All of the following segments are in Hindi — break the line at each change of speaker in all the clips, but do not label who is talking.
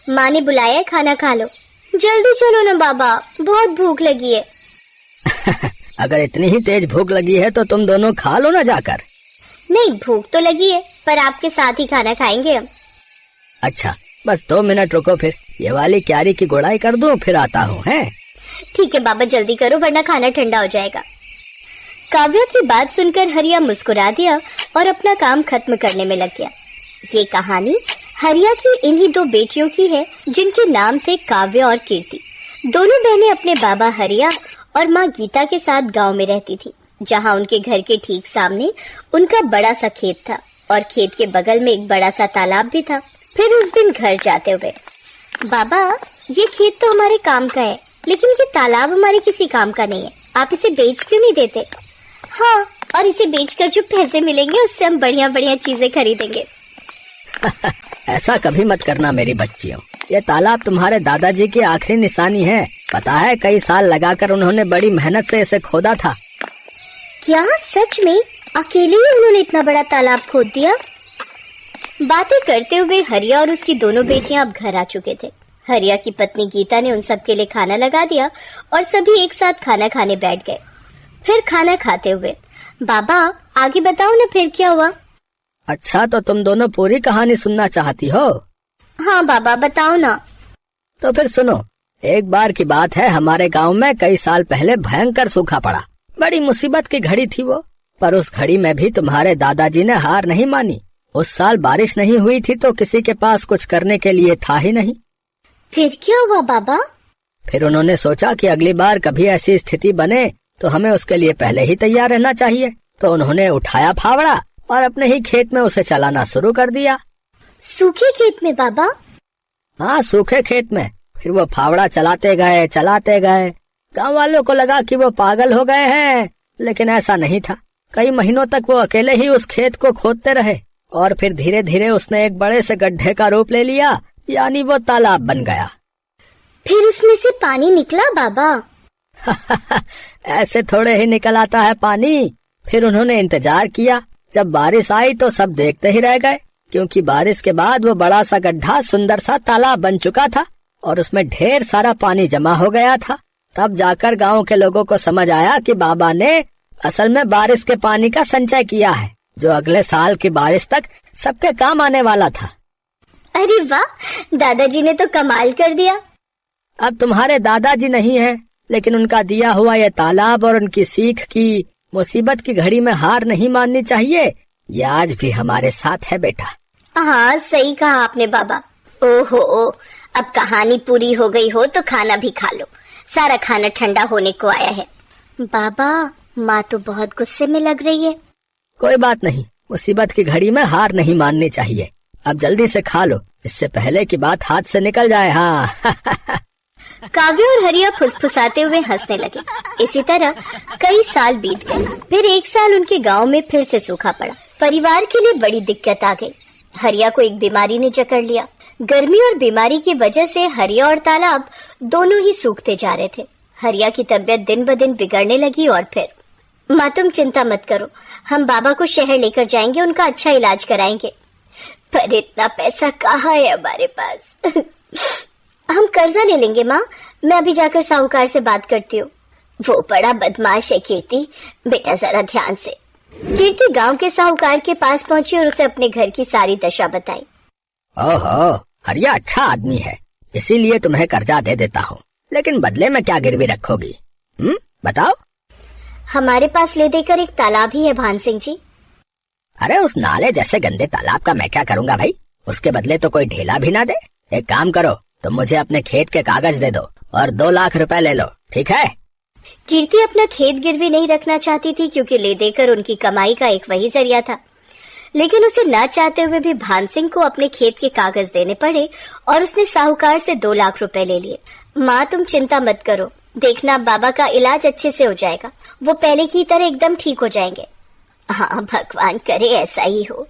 माँ ने बुलाया है, खाना खा लो। जल्दी चलो ना बाबा, बहुत भूख लगी है।
अगर इतनी ही तेज भूख लगी है तो तुम दोनों खा लो ना जाकर।
नहीं, भूख तो लगी है, पर आपके साथ ही खाना खाएंगे हम।
अच्छा, बस 2 मिनट रुको, फिर ये वाली क्यारी की गुड़ाई कर दूं, फिर आता हूँ। है
ठीक है बाबा, जल्दी करो वरना खाना ठंडा हो जाएगा। काव्या की बात सुनकर हरिया मुस्कुरा दिया और अपना काम खत्म करने में लग गया। ये कहानी हरिया की इन्हीं 2 बेटियों की है जिनके नाम थे काव्या और कीर्ति। दोनों बहनें अपने बाबा हरिया और माँ गीता के साथ गांव में रहती थी, जहाँ उनके घर के ठीक सामने उनका बड़ा सा खेत था और खेत के बगल में एक बड़ा सा तालाब भी था। फिर उस दिन घर जाते हुए, बाबा ये खेत तो हमारे काम का है, लेकिन ये तालाब हमारे किसी काम का नहीं है, आप इसे बेच क्यों नहीं देते? हाँ, और इसे बेचकर जो पैसे मिलेंगे उससे हम बढ़िया बढ़िया चीजें खरीदेंगे।
ऐसा कभी मत करना मेरी बच्चियों, ये तालाब तुम्हारे दादाजी की आखिरी निशानी है। पता है, कई साल लगाकर उन्होंने बड़ी मेहनत से इसे खोदा था।
क्या सच में अकेले ही उन्होंने इतना बड़ा तालाब खोद दिया? बातें करते हुए हरिया और उसकी दोनों बेटियां अब घर आ चुके थे। हरिया की पत्नी गीता ने उन सब के लिए खाना लगा दिया और सभी एक साथ खाना खाने बैठ गए। फिर खाना खाते हुए, बाबा आगे बताओ ना फिर क्या हुआ?
अच्छा, तो तुम दोनों पूरी कहानी सुनना चाहती हो?
हाँ बाबा, बताओ ना।
तो फिर सुनो। एक बार की बात है, हमारे गांव में कई साल पहले भयंकर सूखा पड़ा। बड़ी मुसीबत की घड़ी थी वो, पर उस घड़ी में भी तुम्हारे दादाजी ने हार नहीं मानी। उस साल बारिश नहीं हुई थी तो किसी के पास कुछ करने के लिए था ही नहीं।
फिर क्या हुआ बाबा?
फिर उन्होंने सोचा कि अगली बार कभी ऐसी स्थिति बने तो हमें उसके लिए पहले ही तैयार रहना चाहिए। तो उन्होंने उठाया फावड़ा और अपने ही खेत में उसे चलाना शुरू कर दिया।
सूखे खेत में बाबा?
हाँ, सूखे खेत में। फिर वो फावड़ा चलाते गए। गांव वालों को लगा कि वो पागल हो गए हैं, लेकिन ऐसा नहीं था। कई महीनों तक वो अकेले ही उस खेत को खोदते रहे और फिर धीरे धीरे उसने एक बड़े से गड्ढे का रूप ले लिया, यानी वो तालाब बन गया।
फिर उसमें से पानी निकला बाबा?
ऐसे थोड़े ही निकल आता है पानी। फिर उन्होंने इंतजार किया। जब बारिश आई तो सब देखते ही रह गए, क्योंकि बारिश के बाद वो बड़ा सा गड्ढा सुंदर सा तालाब बन चुका था और उसमें ढेर सारा पानी जमा हो गया था। तब जाकर गांव के लोगों को समझ आया कि बाबा ने असल में बारिश के पानी का संचय किया है, जो अगले साल की बारिश तक सबके काम आने वाला था।
अरे वाह, दादाजी ने तो कमाल कर दिया।
अब तुम्हारे दादाजी नहीं है, लेकिन उनका दिया हुआ ये तालाब और उनकी सीख की मुसीबत की घड़ी में हार नहीं माननी चाहिए, ये आज भी हमारे साथ है बेटा।
हाँ, सही कहा आपने बाबा। ओहो, अब कहानी पूरी हो गई हो तो खाना भी खा लो, सारा खाना ठंडा होने को आया है। बाबा, माँ तो बहुत गुस्से में लग रही है।
कोई बात नहीं, मुसीबत की घड़ी में हार नहीं माननी चाहिए। अब जल्दी से खा लो, इससे पहले की बात हाथ से निकल जाए। हाँ।
काव्या और हरिया फुसफुसाते हुए हंसने लगे। इसी तरह कई साल बीत गए। फिर एक साल उनके गांव में फिर से सूखा पड़ा। परिवार के लिए बड़ी दिक्कत आ गई। हरिया को एक बीमारी ने जकड़ लिया। गर्मी और बीमारी की वजह से हरिया और तालाब दोनों ही सूखते जा रहे थे। हरिया की तबीयत दिन ब दिन बिगड़ने लगी और फिर, माँ तुम चिंता मत करो, हम बाबा को शहर लेकर जाएंगे, उनका अच्छा इलाज कराएंगे। पर इतना पैसा कहाँ है हमारे पास? हम कर्जा ले लेंगे माँ, मैं अभी जाकर साहूकार से बात करती हूँ। वो बड़ा बदमाश है कीर्ति, बेटा जरा ध्यान से। कीर्ति गांव के साहूकार के पास पहुंची और उसे अपने घर की सारी दशा बताई।
ओहो, हरिया अच्छा आदमी है, इसीलिए तुम्हें कर्जा दे देता हूँ, लेकिन बदले में क्या गिरवी रखोगी? बताओ।
हमारे पास ले देकर एक तालाब ही है भान सिंह जी।
अरे उस नाले जैसे गंदे तालाब का मैं क्या करूँगा भाई? उसके बदले तो कोई ढेला भी ना दे। एक काम करो, तुम मुझे अपने खेत के कागज दे दो और 2 लाख रुपए ले लो, ठीक है?
कीर्ति अपना खेत गिरवी नहीं रखना चाहती थी, क्योंकि ले देकर उनकी कमाई का एक वही जरिया था। लेकिन उसे न चाहते हुए भी भान सिंह को अपने खेत के कागज देने पड़े और उसने साहूकार से 2 लाख रुपए ले लिए। माँ तुम चिंता मत करो, देखना बाबा का इलाज अच्छे से हो जाएगा, वो पहले की तरह एकदम ठीक हो जाएंगे। हाँ, भगवान करे ऐसा ही हो।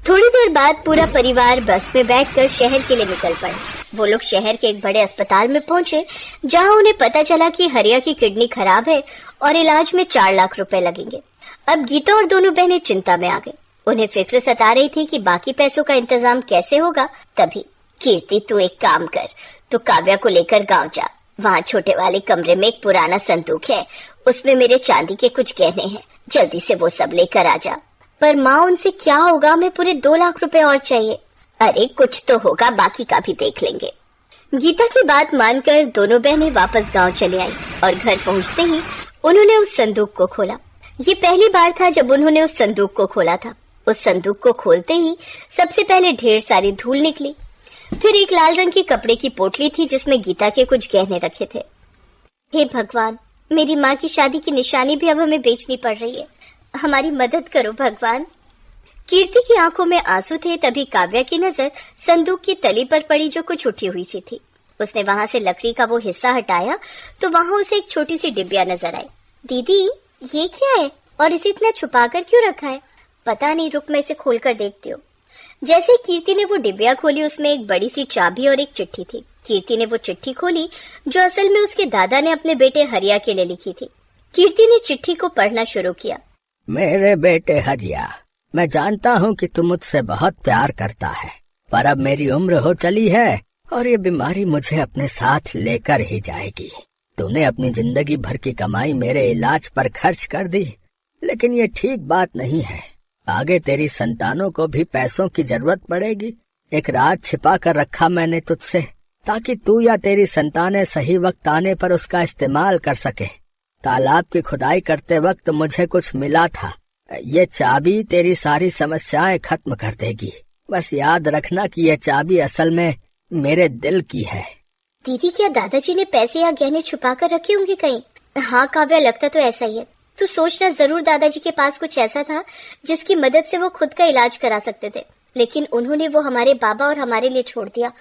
थोड़ी देर बाद पूरा परिवार बस में बैठकर शहर के लिए निकल पड़े। वो लोग शहर के एक बड़े अस्पताल में पहुंचे, जहां उन्हें पता चला कि हरिया की किडनी खराब है और इलाज में 4 लाख रुपए लगेंगे। अब गीता और दोनों बहनें चिंता में आ गई। उन्हें फिक्र सता रही थी कि बाकी पैसों का इंतजाम कैसे होगा। तभी कीर्ति तू एक काम कर, तू काव्या को लेकर गांव जा। वहाँ छोटे वाले कमरे में एक पुराना संदूक है, उसमें मेरे चांदी के कुछ गहने हैं, जल्दी से वो सब लेकर आ जा। पर माँ उनसे क्या होगा, हमें पूरे 2 लाख रुपए और चाहिए। अरे कुछ तो होगा, बाकी का भी देख लेंगे। गीता की बात मानकर दोनों बहनें वापस गांव चले आई और घर पहुंचते ही उन्होंने उस संदूक को खोला। ये पहली बार था जब उन्होंने उस संदूक को खोला था। उस संदूक को खोलते ही सबसे पहले ढेर सारी धूल निकली। फिर एक लाल रंग के कपड़े की पोटली थी जिसमें गीता के कुछ गहने रखे थे। हे भगवान, मेरी माँ की शादी की निशानी भी अब हमें बेचनी पड़ रही है, हमारी मदद करो भगवान। कीर्ति की आंखों में आंसू थे। तभी काव्या की नजर संदूक की तली पर पड़ी जो कुछ उठी हुई सी थी। उसने वहां से लकड़ी का वो हिस्सा हटाया तो वहां उसे एक छोटी सी डिबिया नजर आई। दीदी ये क्या है और इसे इतना छुपा कर क्यों रखा है? पता नहीं, रुक मैं इसे खोल कर देखती हूँ। जैसे कीर्ति ने वो डिबिया खोली उसमें एक बड़ी सी चाबी और एक चिट्ठी थी। कीर्ति ने वो चिट्ठी खोली जो असल में उसके दादा ने अपने बेटे हरिया के लिए लिखी थी। कीर्ति ने चिट्ठी को पढ़ना शुरू किया।
मेरे बेटे हरिया, मैं जानता हूँ कि तू मुझसे बहुत प्यार करता है, पर अब मेरी उम्र हो चली है और ये बीमारी मुझे अपने साथ लेकर ही जाएगी। तूने अपनी जिंदगी भर की कमाई मेरे इलाज पर खर्च कर दी, लेकिन ये ठीक बात नहीं है। आगे तेरी संतानों को भी पैसों की जरूरत पड़ेगी। एक राज छिपा कर रखा मैंने तुझसे, ताकि तू या तेरी संतानें सही वक्त आने पर उसका इस्तेमाल कर सके। तालाब की खुदाई करते वक्त मुझे कुछ मिला था। ये चाबी तेरी सारी समस्याएं खत्म कर देगी। बस याद रखना कि ये चाबी असल में मेरे दिल की है।
दीदी क्या दादाजी ने पैसे या गहने छुपा कर रखे होंगे कहीं? हाँ काव्या, लगता तो ऐसा ही है। तू सोचना, जरूर दादाजी के पास कुछ ऐसा था जिसकी मदद से वो खुद का इलाज करा सकते थे, लेकिन उन्होंने वो हमारे बाबा और हमारे लिए छोड़ दिया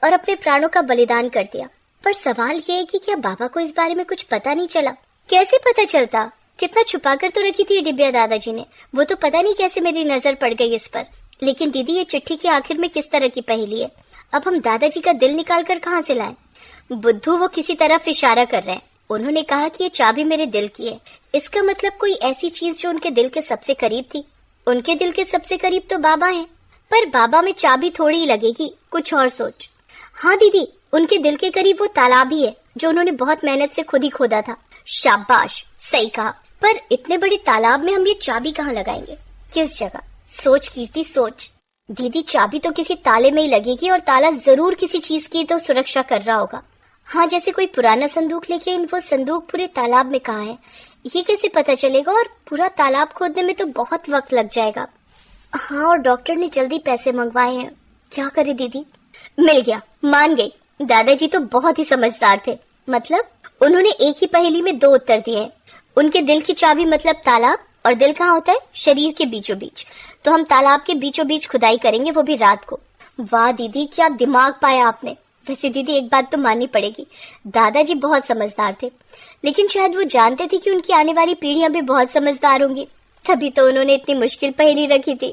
और अपने प्राणों का बलिदान कर दिया। पर सवाल ये है कि क्या बाबा को इस बारे में कुछ पता नहीं चला? कैसे पता चलता? कितना छुपा कर तो रखी थी डिबिया दादाजी ने, वो तो पता नहीं कैसे मेरी नजर पड़ गई इस पर। लेकिन दीदी ये चिट्ठी के आखिर में किस तरह की पहेली है? अब हम दादाजी का दिल निकाल कर कहाँ से लाएं? बुद्धू वो किसी तरफ इशारा कर रहे हैं। उन्होंने कहा कि ये चाबी मेरे दिल की है। इसका मतलब कोई ऐसी चीज जो उनके दिल के सबसे करीब थी। उनके दिल के सबसे करीब तो बाबा हैं, पर बाबा में चाबी थोड़ी ही लगेगी, कुछ और सोच। हाँ दीदी, उनके दिल के करीब वो तालाब ही है जो उन्होंने बहुत मेहनत से खुद ही खोदा था। शाबाश, सही कहा। पर इतने बड़े तालाब में हम ये चाबी कहाँ लगाएंगे? किस जगह? सोच कीर्ति सोच। दीदी चाबी तो किसी ताले में ही लगेगी और ताला जरूर किसी चीज की तो सुरक्षा कर रहा होगा। हाँ, जैसे कोई पुराना संदूक, लेकिन वो संदूक पूरे तालाब में कहाँ है ये कैसे पता चलेगा? और पूरा तालाब खोदने में तो बहुत वक्त लग जाएगा। हाँ, और डॉक्टर ने जल्दी पैसे मंगवाए हैं। क्या करे दीदी? मिल गया, मान गई। दादाजी तो बहुत ही समझदार थे। मतलब उन्होंने एक ही पहेली में 2 उत्तर दिए हैं। उनके दिल की चाबी मतलब तालाब, और दिल कहाँ होता है? शरीर के बीचों बीच। तो हम तालाब के बीचों बीच खुदाई करेंगे, वो भी रात को। वाह दीदी, क्या दिमाग पाया आपने। वैसे दीदी एक बात तो माननी पड़ेगी, दादाजी बहुत समझदार थे, लेकिन शायद वो जानते थे कि उनकी आने वाली पीढ़ियां भी बहुत समझदार होंगी, तभी तो उन्होंने इतनी मुश्किल पहेली रखी थी।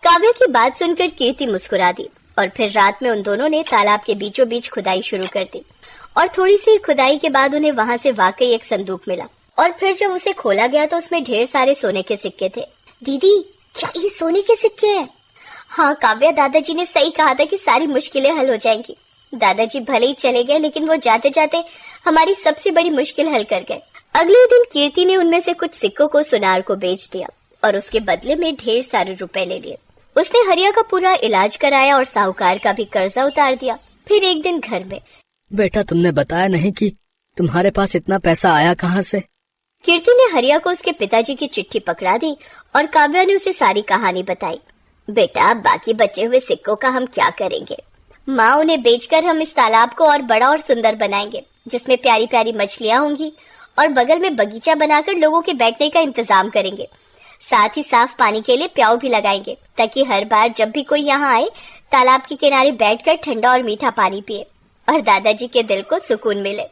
काव्या की बात सुनकर कीर्ति मुस्कुरा दी और फिर रात में उन दोनों ने तालाब के बीचों बीच खुदाई शुरू कर दी। और थोड़ी सी खुदाई के बाद उन्हें वहां से वाकई एक संदूक मिला। और फिर जब उसे खोला गया तो उसमें ढेर सारे सोने के सिक्के थे। दीदी क्या ये सोने के सिक्के हैं? हाँ काव्या, दादाजी ने सही कहा था कि सारी मुश्किलें हल हो जाएंगी। दादाजी भले ही चले गए, लेकिन वो जाते जाते हमारी सबसे बड़ी मुश्किल हल कर गए। अगले दिन कीर्ति ने उनमें से कुछ सिक्कों को सुनार को बेच दिया और उसके बदले में ढेर सारे रुपए ले लिए। उसने हरिया का पूरा इलाज कराया और साहूकार का भी कर्जा उतार दिया। फिर एक दिन घर में,
बेटा तुमने बताया नहीं कि तुम्हारे पास इतना पैसा आया कहाँ से?
कीर्ति ने हरिया को उसके पिताजी की चिट्ठी पकड़ा दी और काव्या ने उसे सारी कहानी बताई। बेटा, बाकी बचे हुए सिक्कों का हम क्या करेंगे? माँ, उन्हें बेचकर हम इस तालाब को और बड़ा और सुंदर बनाएंगे, जिसमें प्यारी प्यारी मछलियाँ होंगी, और बगल में बगीचा बनाकर लोगों के बैठने का इंतजाम करेंगे। साथ ही साफ पानी के लिए प्याऊ भी लगाएंगे, ताकि हर बार जब भी कोई यहाँ आए तालाब के किनारे बैठकर ठंडा और मीठा पानी पिए और दादाजी के दिल को सुकून मिले।